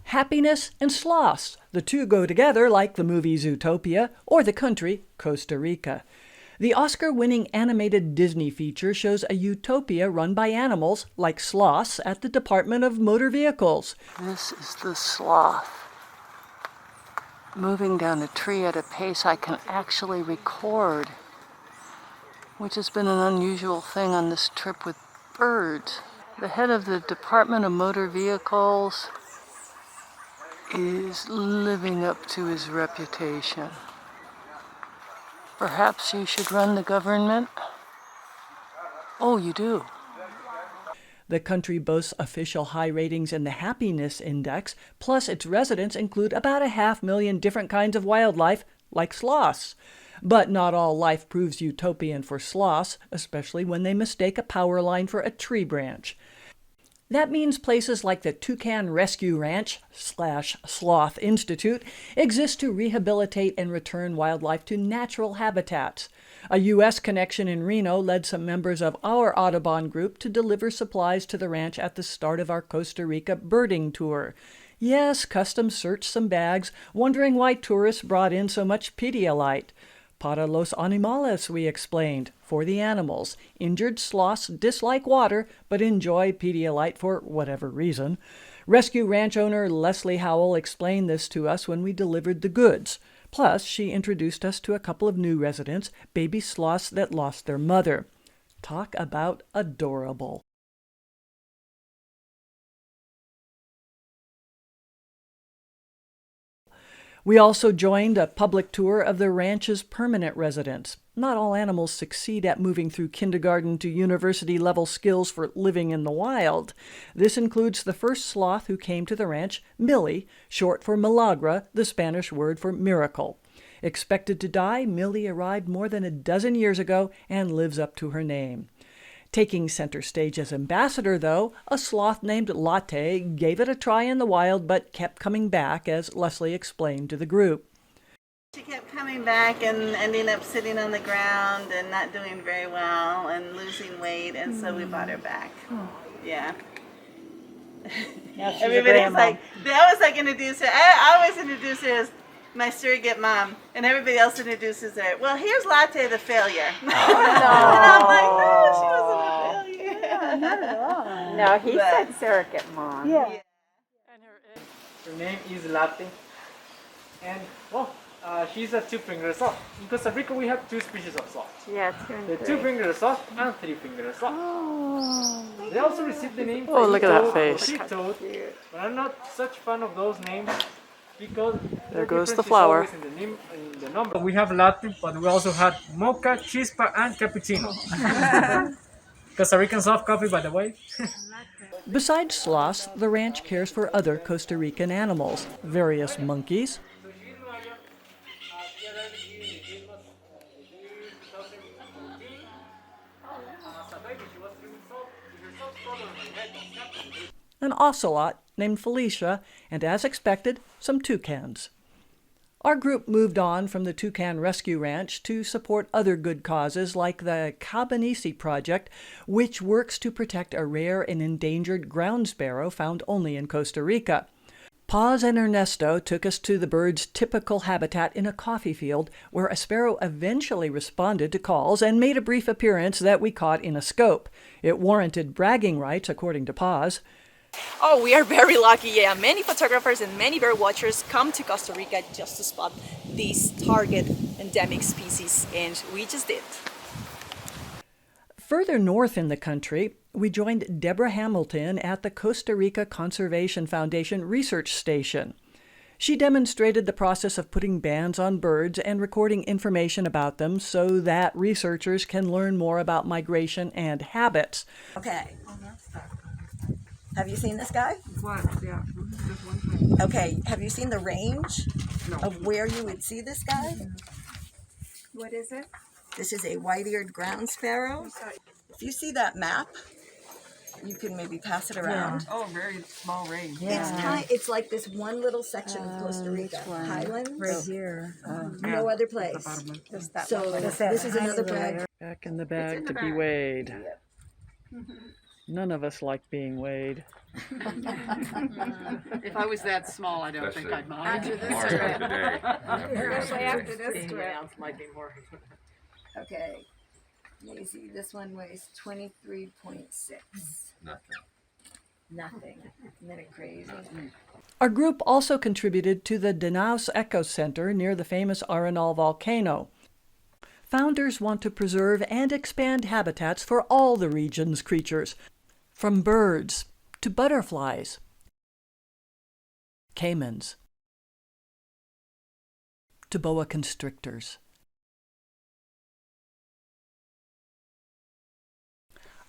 Happiness and sloths. The two go together like the movie Zootopia or the country Costa Rica. The Oscar-winning animated Disney feature shows a utopia run by animals like sloths at the Department of Motor Vehicles. This is the sloth, moving down a tree at a pace I can actually record, which has been an unusual thing on this trip with birds. The head of the Department of Motor Vehicles is living up to his reputation. Perhaps you should run the government? Oh, you do. The country boasts official high ratings in the Happiness Index, plus its residents include about 500,000 different kinds of wildlife, like sloths. But not all life proves utopian for sloths, especially when they mistake a power line for a tree branch. That means places like the Toucan Rescue Ranch / Sloth Institute exist to rehabilitate and return wildlife to natural habitats. A U.S. connection in Reno led some members of our Audubon group to deliver supplies to the ranch at the start of our Costa Rica birding tour. Yes, Customs searched some bags, wondering why tourists brought in so much Pedialyte. Para los animales, we explained, for the animals. Injured sloths dislike water, but enjoy Pedialyte for whatever reason. Rescue ranch owner Leslie Howell explained this to us when we delivered the goods. Plus, she introduced us to a couple of new residents, baby sloths that lost their mother. Talk about adorable. We also joined a public tour of the ranch's permanent residents. Not all animals succeed at moving through kindergarten to university-level skills for living in the wild. This includes the first sloth who came to the ranch, Millie, short for Milagro, the Spanish word for miracle. Expected to die, Millie arrived more than a dozen years ago and lives up to her name. Taking center stage as ambassador, though, a sloth named Latte gave it a try in the wild but kept coming back, as Leslie explained to the group. She kept coming back and ending up sitting on the ground and not doing very well and losing weight, and so we brought her back. Yeah. Everybody's like, they always like introduce her. I always introduce her as my surrogate mom, and everybody else introduces her. Well, here's Latte the failure. And I'm like, no, she wasn't a failure. Yeah, not at all. No, he said surrogate mom. Yeah. Her name is Latte, and well, she's a two-finger sloth. In Costa Rica, we have two species of sloth. Yeah, two and The three. two-finger sloth and three-finger sloth. Oh, They also received the name look at that toad or face. sheep-toad, but I'm not such fan of those names because There goes the difference is flower. always in the name, in the number. We have Latte, but we also had mocha, chispa, and cappuccino. Costa Rican soft coffee, by the way. Besides sloths, the ranch cares for other Costa Rican animals, various monkeys, an ocelot named Felicia, and as expected, some toucans. Our group moved on from the Toucan Rescue Ranch to support other good causes like the Cabanisi Project, which works to protect a rare and endangered ground sparrow found only in Costa Rica. Paz and Ernesto took us to the bird's typical habitat in a coffee field, where a sparrow eventually responded to calls and made a brief appearance that we caught in a scope. It warranted bragging rights, according to Paz. Oh, we are very lucky. Yeah, many photographers and many bird watchers come to Costa Rica just to spot these target endemic species, and we just did. Further north in the country, we joined Deborah Hamilton at the Costa Rica Conservation Foundation Research Station. She demonstrated the process of putting bands on birds and recording information about them so that researchers can learn more about migration and habits. Okay. Have you seen this guy? once, yeah. Okay, have you seen the range of where you would see this guy? What is it? This is a white-eared ground sparrow. If you see that map, you can maybe pass it around. Oh, very small range. It's like this one little section of Costa Rica, Highlands. Right here. No other place. Just that So one. this is another bag. Back in the bag to be weighed. None of us like being weighed. If I was that small, I don't think I'd mind. After this trip. Especially after this trip. Might be more. Okay. Maisie, this one weighs 23.6. Nothing. Isn't it crazy? Our group also contributed to the Danaus Eco Center near the famous Arenal volcano. Founders want to preserve and expand habitats for all the region's creatures, from birds to butterflies, caimans, to boa constrictors.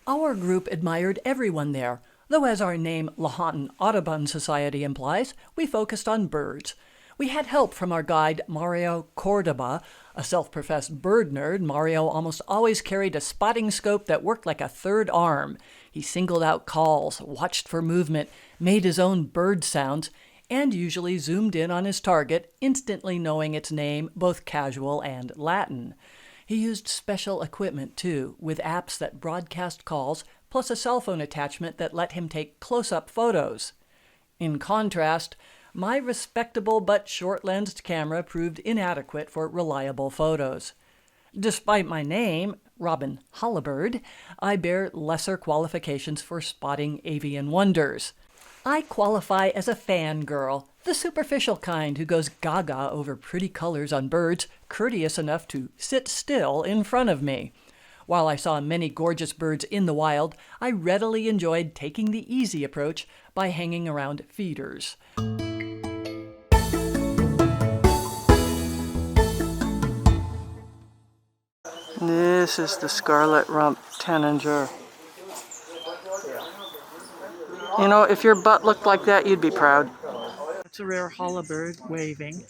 Our group admired everyone there, though as our name Lahontan Audubon Society implies, we focused on birds. We had help from our guide Mario Cordoba. A self-professed bird nerd, Mario almost always carried a spotting scope that worked like a third arm. He singled out calls, watched for movement, made his own bird sounds, and usually zoomed in on his target, instantly knowing its name, both casual and Latin. He used special equipment, too, with apps that broadcast calls, plus a cell phone attachment that let him take close-up photos. In contrast, my respectable but short-lensed camera proved inadequate for reliable photos. Despite my name, Robin Hollibird, I bear lesser qualifications for spotting avian wonders. I qualify as a fangirl, the superficial kind who goes gaga over pretty colors on birds, courteous enough to sit still in front of me. While I saw many gorgeous birds in the wild, I readily enjoyed taking the easy approach by hanging around feeders. This is the scarlet rump tanager. You know, if your butt looked like that, you'd be proud. That's a rare hollibird waving.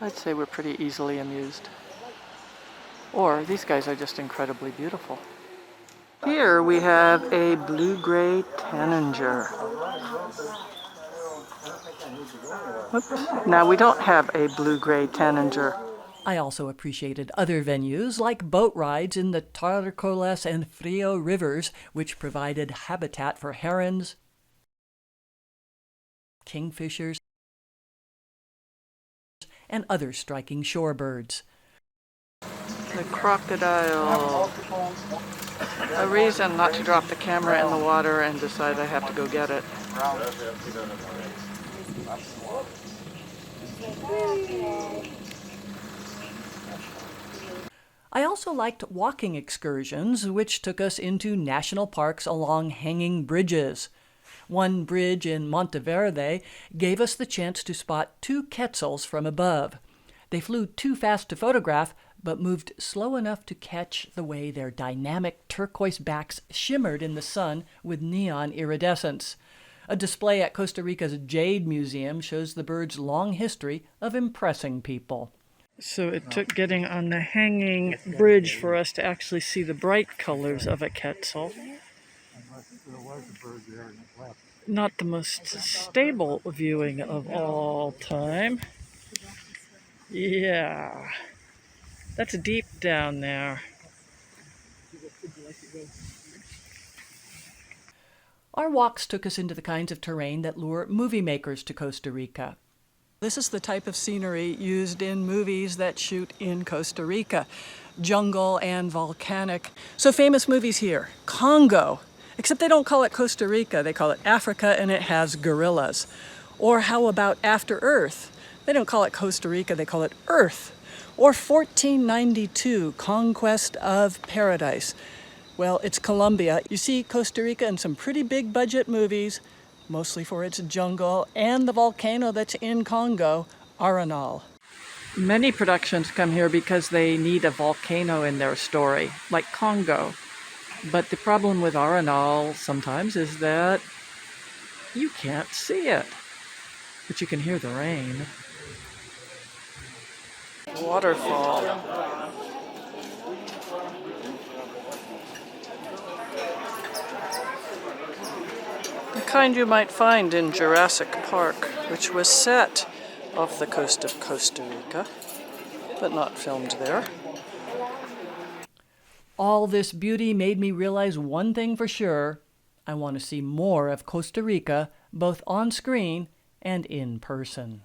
I'd say we're pretty easily amused. Or these guys are just incredibly beautiful. Here we have a blue-gray tanager. Oops. Now we don't have a blue-gray tanager. I also appreciated other venues like boat rides in the Tarcoles and Frio rivers, which provided habitat for herons, kingfishers, and other striking shorebirds. The crocodile. A reason not to drop the camera in the water and decide I have to go get it. I also liked walking excursions, which took us into national parks along hanging bridges. One bridge in Monteverde gave us the chance to spot two quetzals from above. They flew too fast to photograph, but moved slow enough to catch the way their dynamic turquoise backs shimmered in the sun with neon iridescence. A display at Costa Rica's Jade Museum shows the bird's long history of impressing people. So it took getting on the hanging bridge for us to actually see the bright colors of a quetzal. Not the most stable viewing of all time. Yeah, that's deep down there. Our walks took us into the kinds of terrain that lure movie makers to Costa Rica. This is the type of scenery used in movies that shoot in Costa Rica. Jungle and volcanic. So famous movies here. Congo. Except they don't call it Costa Rica, they call it Africa, and it has gorillas. Or how about After Earth? They don't call it Costa Rica, they call it Earth. Or 1492, Conquest of Paradise. Well, it's Colombia. You see Costa Rica in some pretty big budget movies, mostly for its jungle and the volcano that's in Congo, Arenal. Many productions come here because they need a volcano in their story, like Congo. But the problem with Arenal sometimes is that you can't see it, but you can hear the rain. Waterfall. kind you might find in Jurassic Park, which was set off the coast of Costa Rica, but not filmed there. All this beauty made me realize one thing for sure. I want to see more of Costa Rica, both on screen and in person.